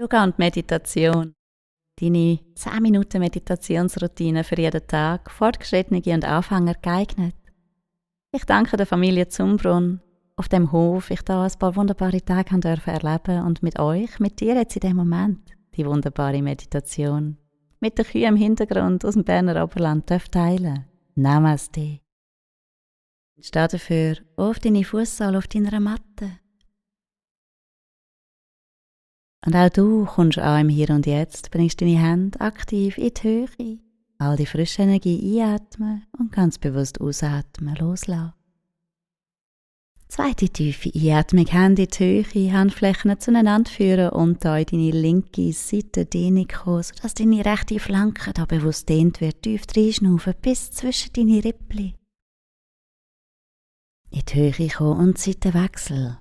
Yoga und Meditation. Deine 10 Minuten Meditationsroutine für jeden Tag, Fortgeschrittene und Anfänger geeignet. Ich danke der Familie Zumbrunn auf dem Hof, ich da ein paar wunderbare Tage erleben und mit euch, mit dir jetzt in dem Moment, die wunderbare Meditation. Mit den Kühen im Hintergrund aus dem Berner Oberland teilen. Namaste. Steh dafür auf deine Fußsohle auf deiner Matte. Und auch du kommst an im Hier und Jetzt, bringst deine Hände aktiv in die Höhe, all die frische Energie einatmen und ganz bewusst ausatmen, loslassen. Zweite tiefe Einatmung, Hände in die Höhe, Handflächen zueinander führen und da in deine linke Seite Dehnung kommen, sodass deine rechte Flanke da bewusst dehnt wird, tief reinschnaufen bis zwischen deine Rippchen. In die Höhe kommen und Seitenwechsel.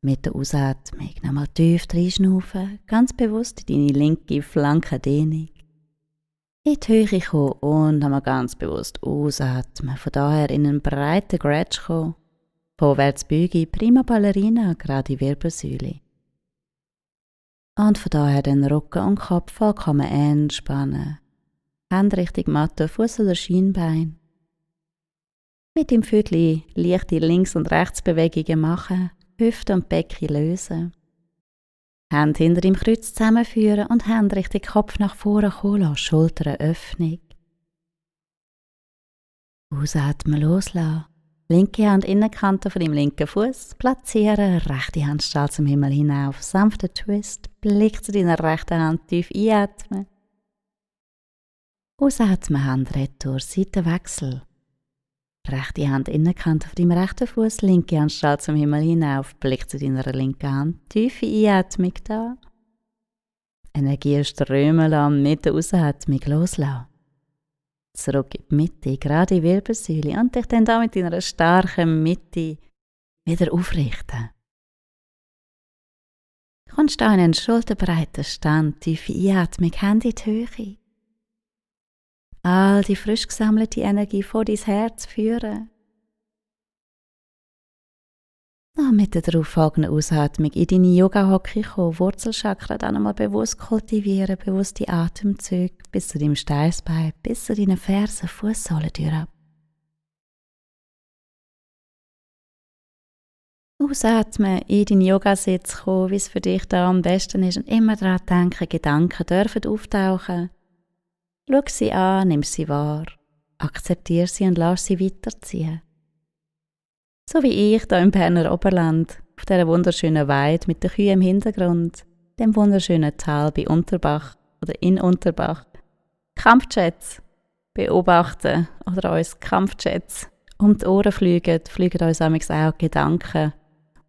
Mit der Ausatmung nochmal tief reinschnaufen, ganz bewusst in deine linke Flanke Dehnung. In die Höhe kommen und nochmal ganz bewusst ausatmen. Von daher in einen breiten Stretch kommen. Vorwärtsbeuge, prima Ballerina, gerade Wirbelsäule. Und von daher den Rücken und Kopf vollkommen entspannen. Hände Richtung Matte, Fuß oder Schienbein. Mit dem Viertel leichte Links- und Rechtsbewegungen machen. Hüfte und Becken lösen. Hände hinter dem Kreuz zusammenführen und Hände Richtung Kopf nach vorne kommen lassen. Schultern Öffnung. Ausatmen, loslassen. Linke Hand Innenkante von dem linken Fuß platzieren. Rechte Hand strahlt zum Himmel hinauf. Sanfter Twist. Blick zu deiner rechten Hand tief einatmen. Ausatmen, Hand retour, Seitenwechsel. Rechte Hand Innenkante auf deinem rechten Fuß, linke Hand strahlt zum Himmel hinauf, Blick zu deiner linken Hand, tiefe Einatmung da. Energie strömen lassen, mit der Ausatmung loslassen. Zurück in die Mitte, gerade Wirbelsäule und dich dann da mit deiner starken Mitte wieder aufrichten. Du kommst da in einen schulterbreiten Stand, tiefe Einatmung, Hände in die Höhe. All die frisch gesammelte Energie vor dein Herz führen. Mit der darauffolgenden Ausatmung in deine Yoga-Hocke kommen, Wurzelchakra dann einmal bewusst kultivieren, bewusst die Atemzüge bis zu deinem Steißbein, bis zu deinen Fersen, Fußsohlen durch. Ausatmen, in deinen Yogasitz kommen, wie es für dich da am besten ist und immer daran denken, Gedanken dürfen auftauchen. Schau sie an, nimm sie wahr, akzeptiere sie und lass sie weiterziehen. So wie ich hier im Berner Oberland, auf dieser wunderschönen Weide mit den Kühen im Hintergrund, dem wunderschönen Tal bei Unterbach oder in Unterbach. Kampfjets beobachten oder uns Kampfjets um die Ohren fliegen uns auch Gedanken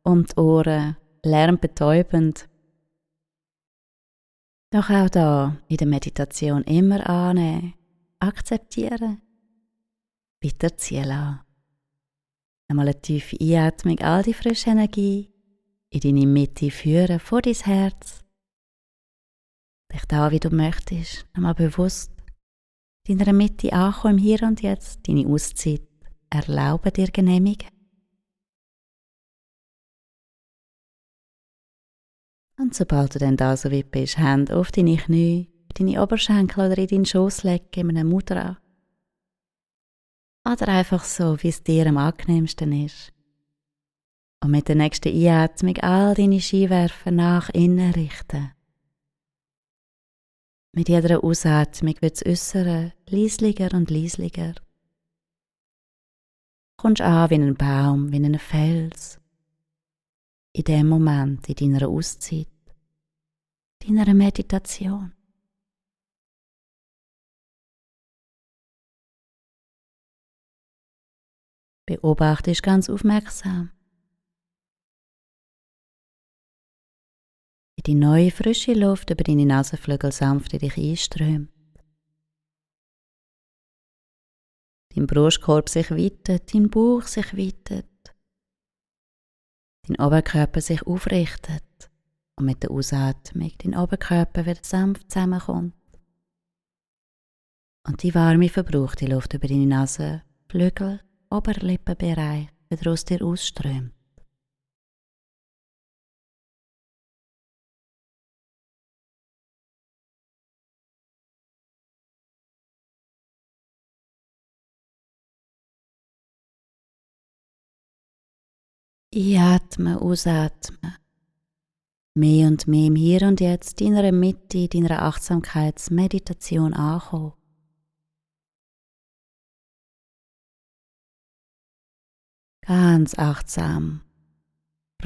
um die Ohren, lärmbetäubend. Doch auch da in der Meditation immer annehmen, akzeptieren, weiterziehen lassen. Einmal eine tiefe Einatmung, all die frische Energie in deine Mitte führen, vor dein Herz. Dich da, wie du möchtest, einmal bewusst in deiner Mitte ankommen, im Hier und Jetzt, deine Auszeit erlauben dir genehmigen. Und sobald du dann da so weit bist, Hände auf deine Knie, deine Oberschenkel oder in deinen Schoß legen, in einem Mudra. Oder einfach so, wie es dir am angenehmsten ist. Und mit der nächsten Einatmung all deine Skiwerfer nach innen richten. Mit jeder Ausatmung wird das Äußere leislicher und leislicher. Du kommst an wie ein Baum, wie ein Fels. In dem Moment, in deiner Auszeit, deiner Meditation. Beobachtest ganz aufmerksam, wie die neue frische Luft über deine Nasenflügel sanft in dich einströmt. Dein Brustkorb sich weitet, dein Bauch sich weitet, dein Oberkörper sich aufrichtet und mit der Ausatmung dein Oberkörper wieder sanft zusammenkommt. Und die warme, verbrauchte Luft über deine Nase, Flügel, Oberlippenbereich wieder aus dir ausströmt. Einatmen, ausatmen. Mehr und mehr im Hier und Jetzt, deiner Mitte, deiner Achtsamkeitsmeditation ankommen. Ganz achtsam.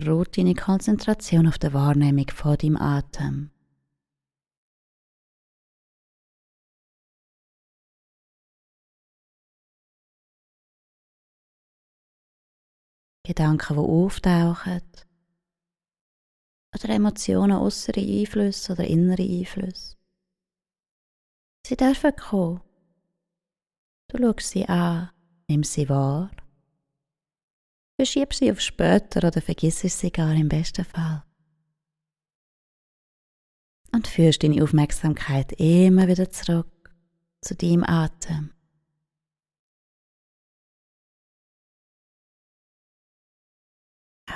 Ruhe deine Konzentration auf der Wahrnehmung von deinem Atem. Gedanken, die auftauchen. Oder Emotionen, äußere Einflüsse oder innere Einflüsse. Sie dürfen kommen. Du schaust sie an, nimmst sie wahr, verschiebst sie auf später oder vergisst sie gar im besten Fall. Und führst deine Aufmerksamkeit immer wieder zurück zu deinem Atem.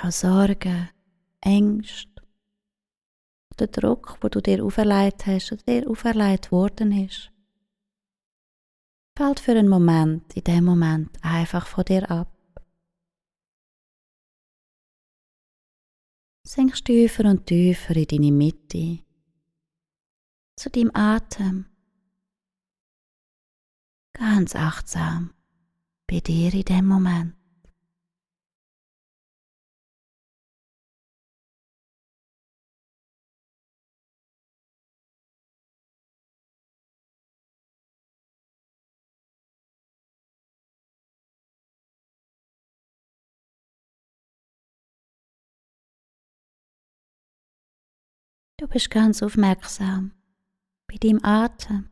Auch Sorgen, Ängste oder Druck, wo du dir auferlegt hast oder dir auferlegt worden ist, fällt für einen Moment, in dem Moment einfach von dir ab. Sinkst tiefer und tiefer in deine Mitte, zu deinem Atem, ganz achtsam, bei dir in dem Moment. Du bist ganz aufmerksam bei deinem Atem.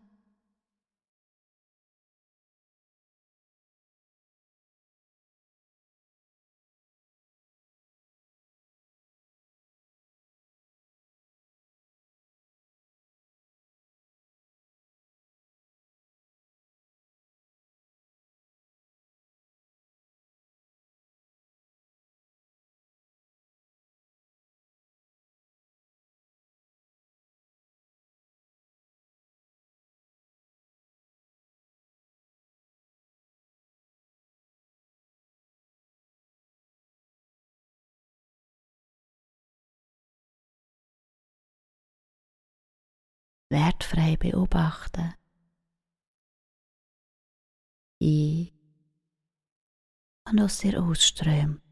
Wertfrei beobachten. Ein- und aus dir ausströmt.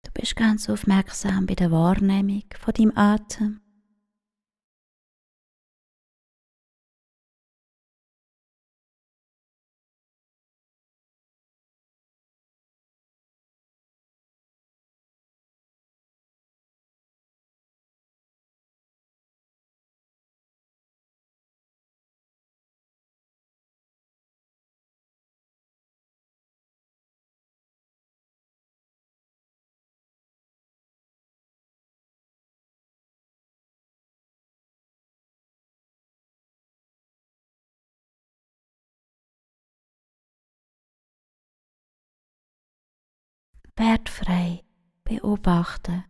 Du bist ganz aufmerksam bei der Wahrnehmung von deinem Atem. Wertfrei beobachten.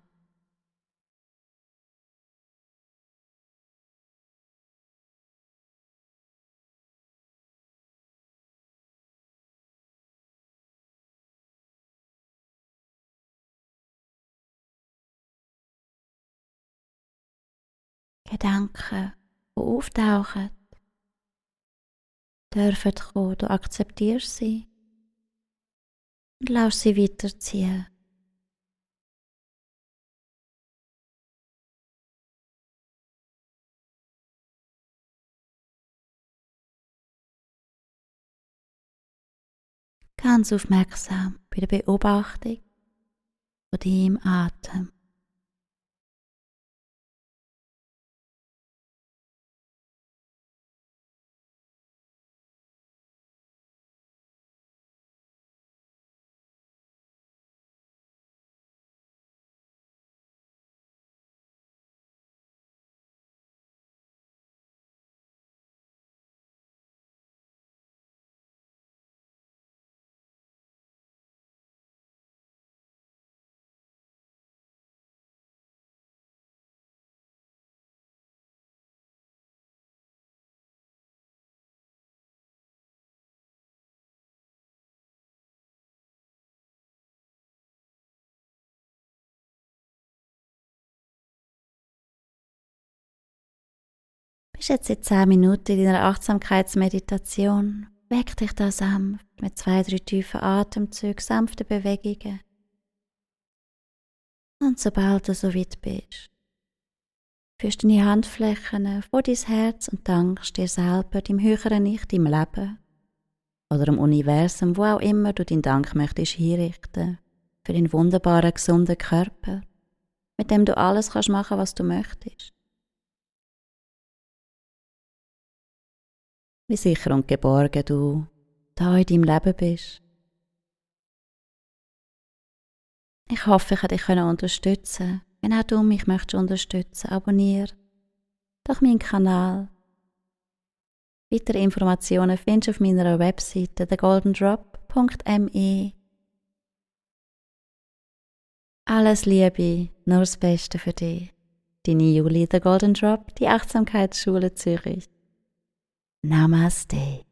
Gedanken, die auftauchen, dürfen kommen. Du akzeptierst sie und lässt sie weiterziehen. Ganz aufmerksam bei der Beobachtung von deinem Atem. Bist jetzt in 10 Minuten in deiner Achtsamkeitsmeditation. Weck dich da sanft mit 2-3 tiefen Atemzügen, sanften Bewegungen. Und sobald du so weit bist, führst deine Handflächen vor dein Herz und dankst dir selber, deinem höheren Ich, deinem Leben oder dem Universum, wo auch immer du deinen Dank möchtest hinrichten, für deinen wunderbaren, gesunden Körper, mit dem du alles kannst machen, was du möchtest. Wie sicher und geborgen du da in deinem Leben bist. Ich hoffe, ich konnte dich unterstützen. Wenn auch du mich möchtest unterstützen, abonniere doch meinen Kanal. Weitere Informationen findest du auf meiner Webseite thegoldendrop.me. Alles Liebe, nur das Beste für dich. Deine Julie, The Golden Drop, die Achtsamkeitsschule Zürich. Namaste.